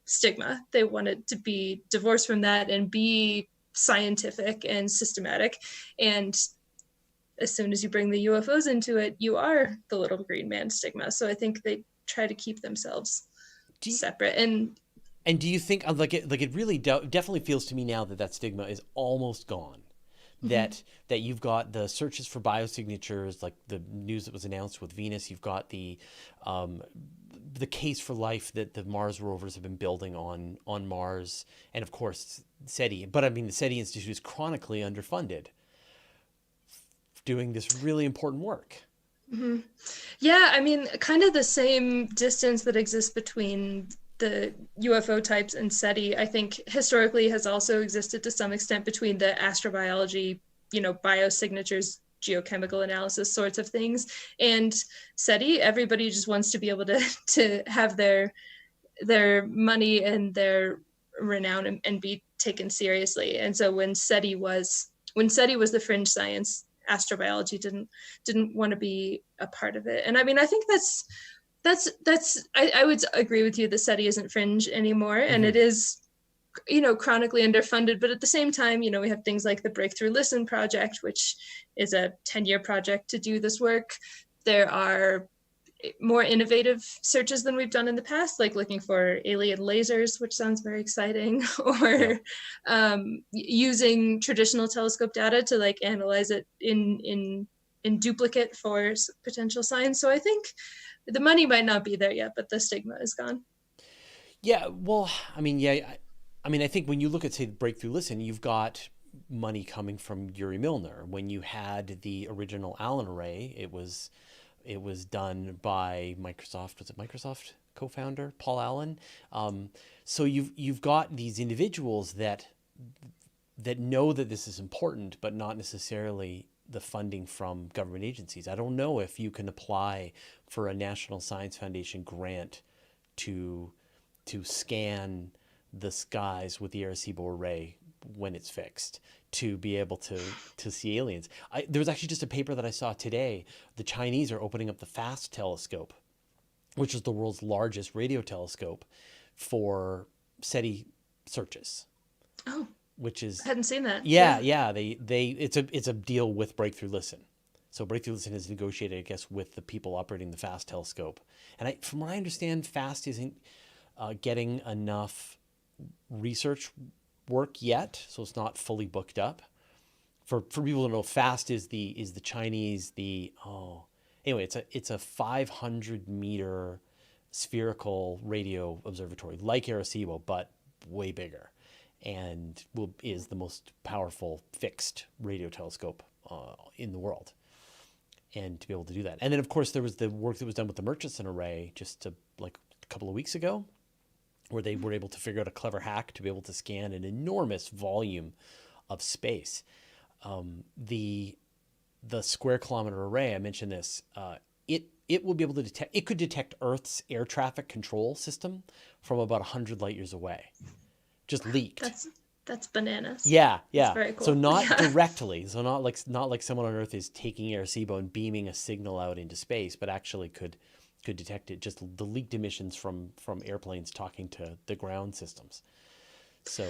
stigma. They wanted to be divorced from that and be scientific and systematic. And as soon as you bring the UFOs into it, you are the little green man stigma. So I think they try to keep themselves Do you, separate. And do you think it really definitely feels to me now that that stigma is almost gone? mm-hmm. That you've got the searches for biosignatures, like the news that was announced with Venus. You've got the case for life that the Mars rovers have been building on Mars, and of course SETI. But I mean, the SETI Institute is chronically underfunded, doing this really important work. Mm-hmm. Yeah, I mean, kind of the same distance that exists between the UFO types and SETI, I think historically has also existed to some extent between the astrobiology, biosignatures, geochemical analysis sorts of things, and SETI. Everybody just wants to be able to have their money and their renown and be taken seriously. And so when SETI was the fringe science, astrobiology didn't want to be a part of it. And I mean, I think I would agree with you that SETI isn't fringe anymore, and Mm-hmm. it is chronically underfunded. But at the same time, we have things like the Breakthrough Listen project, which is a 10-year project to do this work. There are more innovative searches than we've done in the past, like looking for alien lasers, which sounds very exciting, Yeah. or using traditional telescope data to like analyze it in duplicate for potential signs. So I think the money might not be there yet, but the stigma is gone. Yeah. Well, I mean, yeah. I mean, I think when you look at, say, Breakthrough Listen, you've got money coming from Yuri Milner. When you had the original Allen array, it was done by Microsoft. Was it Microsoft co-founder Paul Allen? So you've got these individuals that know that this is important, but not necessarily the funding from government agencies. I don't know if you can apply for a National Science Foundation grant to scan the skies with the Arecibo array when it's fixed to be able to see aliens. There was actually just a paper that I saw today. The Chinese are opening up the FAST telescope, which is the world's largest radio telescope, for SETI searches. Oh, which is I hadn't seen that. Yeah. It's a deal with Breakthrough Listen. So Breakthrough Listen has negotiated, I guess, with the people operating the FAST telescope. And from what I understand, FAST isn't getting enough research work yet, so it's not fully booked up. For people to know, FAST is the Chinese anyway, it's a 500-meter spherical radio observatory like Arecibo, but way bigger, and is the most powerful fixed radio telescope in the world. And to be able to do that, and then of course there was the work that was done with the Murchison array just like a couple of weeks ago, where they were able to figure out a clever hack to be able to scan an enormous volume of space. The square kilometer array, I mentioned this, it will be able to detect, it could detect Earth's air traffic control system from about 100 light years away. Just leaked. That's bananas. Yeah. That's very cool. So not directly. So not like someone on Earth is taking Arecibo and beaming a signal out into space, but actually could detect it, just the leaked emissions from airplanes talking to the ground systems. So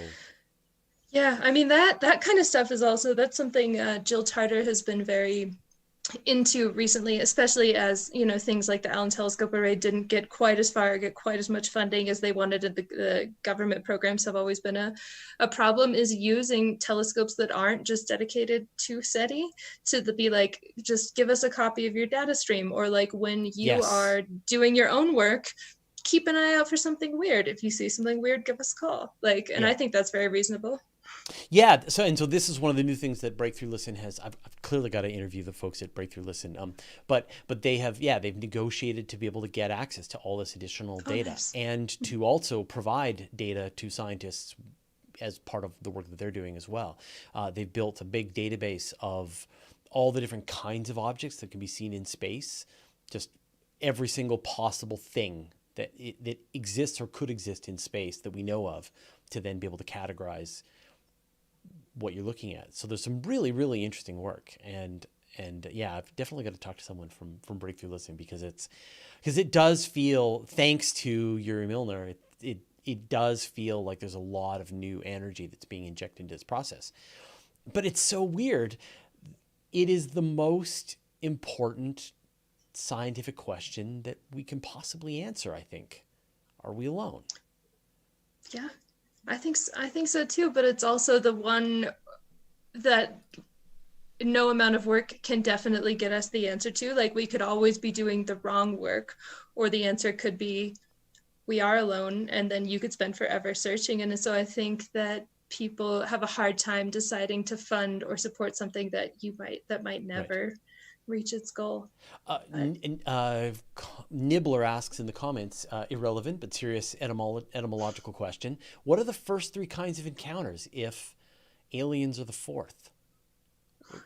yeah, I mean that kind of stuff is also, that's something Jill Tarter has been very into recently, especially as, you know, things like the Allen Telescope Array didn't get quite as far, get quite as much funding as they wanted. The government programs have always been a problem, is using telescopes that aren't just dedicated to SETI to be like, just give us a copy of your data stream, or like when you are doing your own work, keep an eye out for something weird. If you see something weird, give us a call. Like, and I think that's very reasonable. Yeah, so this is one of the new things that Breakthrough Listen has. I've clearly got to interview the folks at Breakthrough Listen. But they've negotiated to be able to get access to all this additional data, nice. And to also provide data to scientists as part of the work that they're doing as well. They've built a big database of all the different kinds of objects that can be seen in space, just every single possible thing that exists or could exist in space that we know of, to then be able to categorize what you're looking at. So there's some really, really interesting work, and yeah, I've definitely got to talk to someone from Breakthrough Listen, because it does feel, thanks to Yuri Milner, it does feel like there's a lot of new energy that's being injected into this process. But it's so weird. It is the most important scientific question that we can possibly answer, I think. Are we alone? Yeah. I think so too, but it's also the one that no amount of work can definitely get us the answer to. Like, we could always be doing the wrong work, or the answer could be we are alone, and then you could spend forever searching. And so I think that people have a hard time deciding to fund or support something that might never reach its goal. Nibbler asks in the comments, irrelevant but serious etymological question: what are the first three kinds of encounters if aliens are the fourth?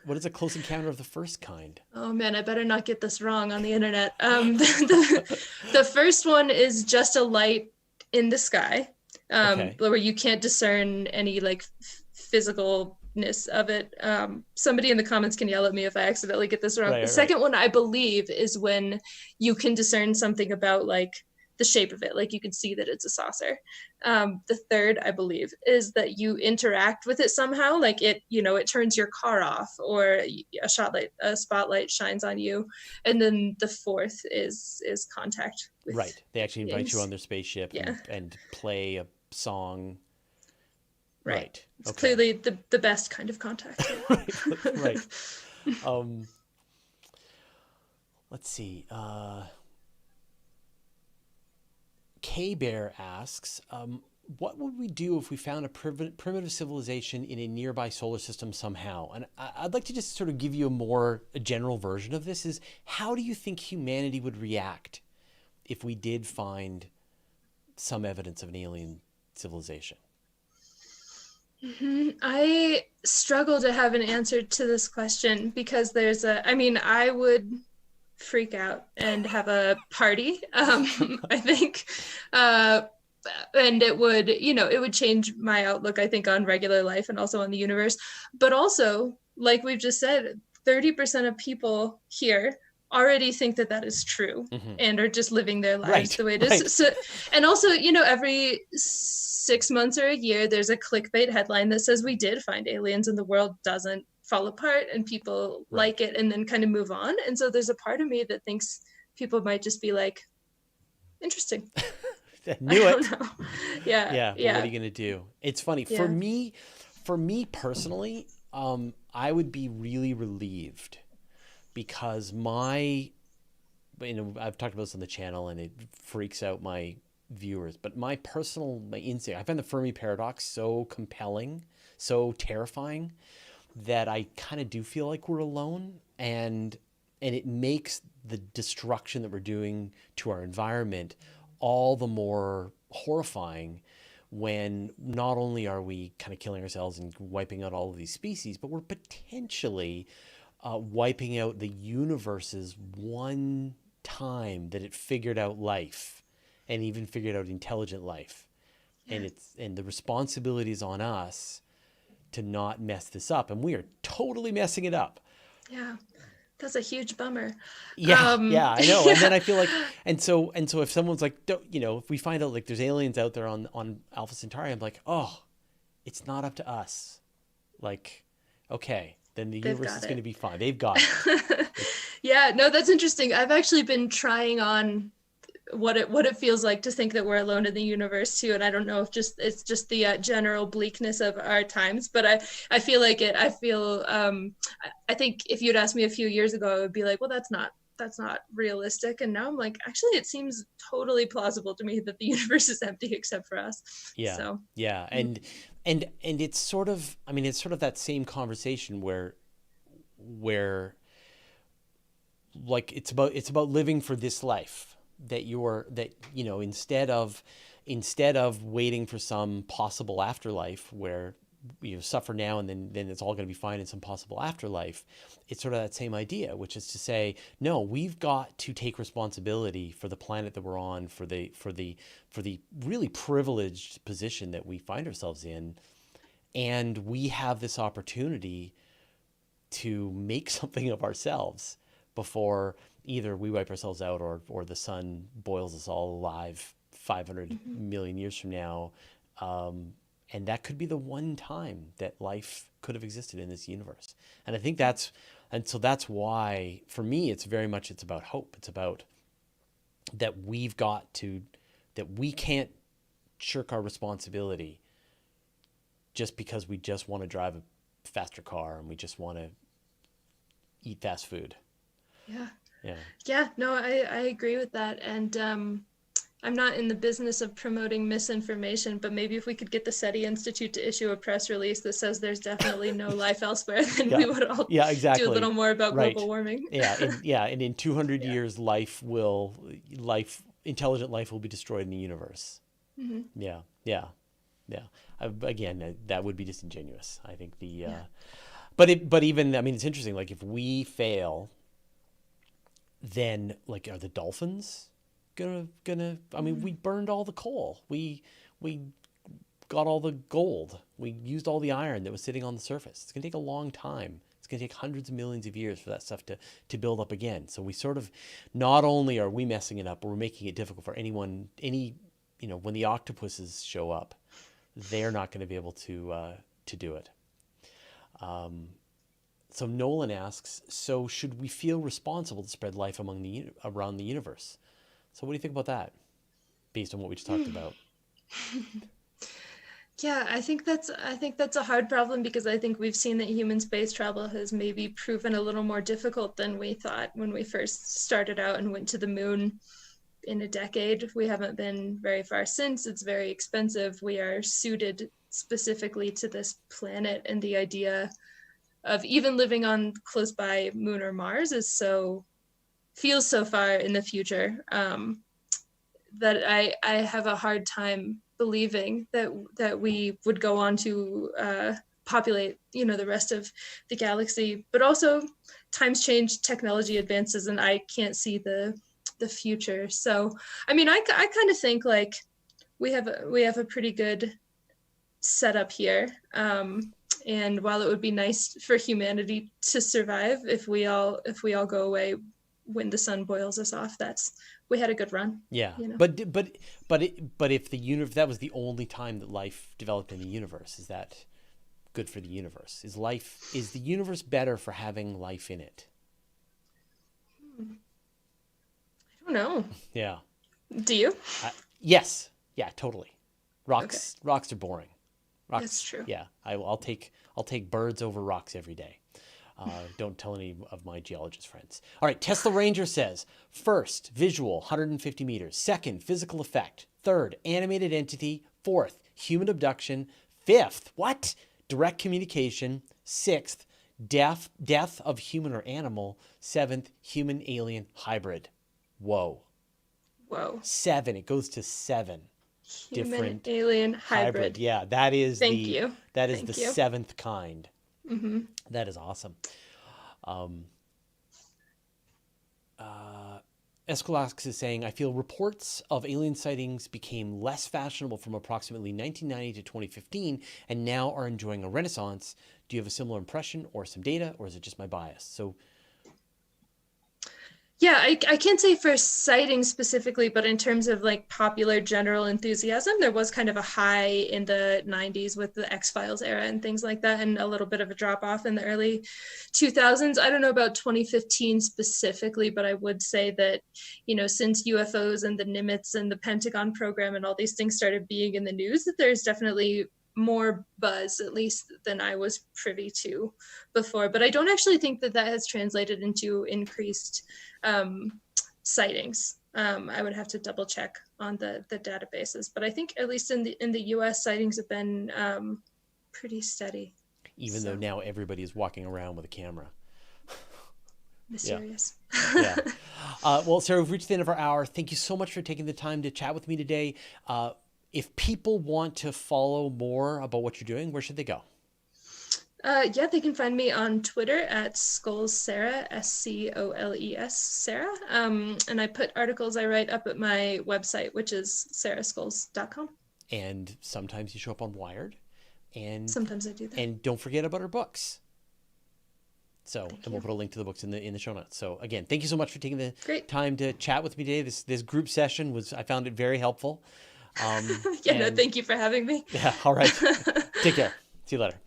What is a close encounter of the first kind? Oh man, I better not get this wrong on the internet. The first one is just a light in the sky, where you can't discern any like physicalness of it. Somebody in the comments can yell at me if I accidentally get this wrong. The second one, I believe, is when you can discern something about like the shape of it, like you can see that it's a saucer. The third, I believe, is that you interact with it somehow, like it turns your car off, or a spotlight shines on you. And then the fourth is contact with they actually invite you on their spaceship and play a song. Right. It's clearly the best kind of contact. Right. Let's see. K-Bear asks, what would we do if we found a primitive civilization in a nearby solar system somehow? And I'd like to just sort of give you a general version of this is, how do you think humanity would react if we did find some evidence of an alien civilization? I struggle to have an answer to this question because I would freak out and have a party. I think, and it would change my outlook, I think, on regular life and also on the universe. But also, like we've just said, 30% of people here already think that that is true and are just living their lives the way it is. So, and also, every 6 months or a year, there's a clickbait headline that says we did find aliens and the world doesn't fall apart and people like it and then kind of move on. And so there's a part of me that thinks people might just be like, interesting. Knew it. Yeah. What are you going to do? It's funny. For me personally, I would be really relieved because I've talked about this on the channel and it freaks out my viewers, but my instinct, I find the Fermi paradox so compelling, so terrifying, that I kind of do feel like we're alone, and it makes the destruction that we're doing to our environment all the more horrifying when not only are we kind of killing ourselves and wiping out all of these species, but we're potentially wiping out the universe's one time that it figured out life and even figured out intelligent life. And the responsibility is on us to not mess this up, and we are totally messing it up. Yeah, that's a huge bummer. Yeah, I know. And then I feel like, and so if someone's like, if we find out like there's aliens out there on Alpha Centauri, I'm like, oh, it's not up to us. Like, okay, then the universe is going to be fine. They've got it. Yeah, no, that's interesting. I've actually been trying on what it feels like to think that we're alone in the universe too, and I don't know if it's just the general bleakness of our times, but I feel like it. I think if you'd asked me a few years ago, I would be like, well, that's not realistic, and now I'm like, actually, it seems totally plausible to me that the universe is empty except for us. And it's sort of, it's sort of that same conversation where like it's about living for this life. Instead of waiting for some possible afterlife where you suffer now and then it's all going to be fine in some possible afterlife, it's sort of that same idea, which is to say, no, we've got to take responsibility for the planet that we're on, for the really privileged position that we find ourselves in, and we have this opportunity to make something of ourselves before either we wipe ourselves out or the sun boils us all alive 500 million years from now. And that could be the one time that life could have existed in this universe. And I think so that's why, for me, it's about hope. It's about that we can't shirk our responsibility just because we just want to drive a faster car and we just want to eat fast food. Yeah, no, I agree with that. And I'm not in the business of promoting misinformation, but maybe if we could get the SETI Institute to issue a press release that says there's definitely no life elsewhere, then we would all do a little more about global warming. And in 200 years, intelligent life will be destroyed in the universe. Again, that would be disingenuous. I think but even, it's interesting, like if we fail, then like, are the dolphins gonna we burned all the coal, we got all the gold, we used all the iron that was sitting on the surface. It's gonna take a long time. It's gonna take hundreds of millions of years for that stuff to build up again. So we sort of, not only are we messing it up, but we're making it difficult for when the octopuses show up, they're not going to be able to do it. So Nolan asks, so should we feel responsible to spread life around the universe? So what do you think about that, based on what we just talked about? Yeah, I think that's a hard problem, because I think we've seen that human space travel has maybe proven a little more difficult than we thought when we first started out and went to the moon in a decade. We haven't been very far since. It's very expensive. We are suited specifically to this planet, and the idea of even living on close by Moon or Mars feels so far in the future, that I have a hard time believing that we would go on to populate, the rest of the galaxy. But also, times change, technology advances, and I can't see the future. So, I mean, I kind of think like we have a pretty good setup here. And while it would be nice for humanity to survive, if we all go away when the sun boils us off, we had a good run. Yeah. But if if that was the only time that life developed in the universe, is that good for the universe? Is the universe better for having life in it? I don't know. Yeah. Do you? Yes. Yeah, totally. Rocks are boring. Rocks, that's true. Yeah. I'll take birds over rocks every day. Don't tell any of my geologist friends. All right, Tesla Ranger says, first, visual, 150 meters. Second, physical effect. Third, animated entity. Fourth, human abduction. Fifth, what? Direct communication. Sixth, death of human or animal. Seventh, human-alien hybrid. Whoa. 7. It goes to 7. Human-alien hybrid. Yeah, that is Thank you. the 7th kind. Mm-hmm. That is awesome. Scoles is saying, I feel reports of alien sightings became less fashionable from approximately 1990 to 2015 and now are enjoying a renaissance. Do you have a similar impression or some data, or is it just my bias? So, yeah, I can't say for sightings specifically, but in terms of like popular general enthusiasm, there was kind of a high in the 90s with the X-Files era and things like that, and a little bit of a drop off in the early 2000s. I don't know about 2015 specifically, but I would say that, since UFOs and the Nimitz and the Pentagon program and all these things started being in the news, that there's definitely more buzz, at least, than I was privy to before. But I don't actually think that has translated into increased sightings. I would have to double check on the databases, but I think at least in the US, sightings have been pretty steady. Even though now everybody is walking around with a camera. Mysterious. Yeah. Well, Sarah, we've reached the end of our hour. Thank you so much for taking the time to chat with me today. If people want to follow more about what you're doing, where should they go? Yeah, they can find me on Twitter at Scoles Sarah, Scoles Sarah. And I put articles I write up at my website, which is sarahscoles.com. And sometimes you show up on Wired. And sometimes I do that. And don't forget about our books. So, and we'll put a link to the books in the show notes. So again, thank you so much for taking the time to chat with me today. This group session I found it very helpful. Thank you for having me. Yeah. All right. Take care. See you later.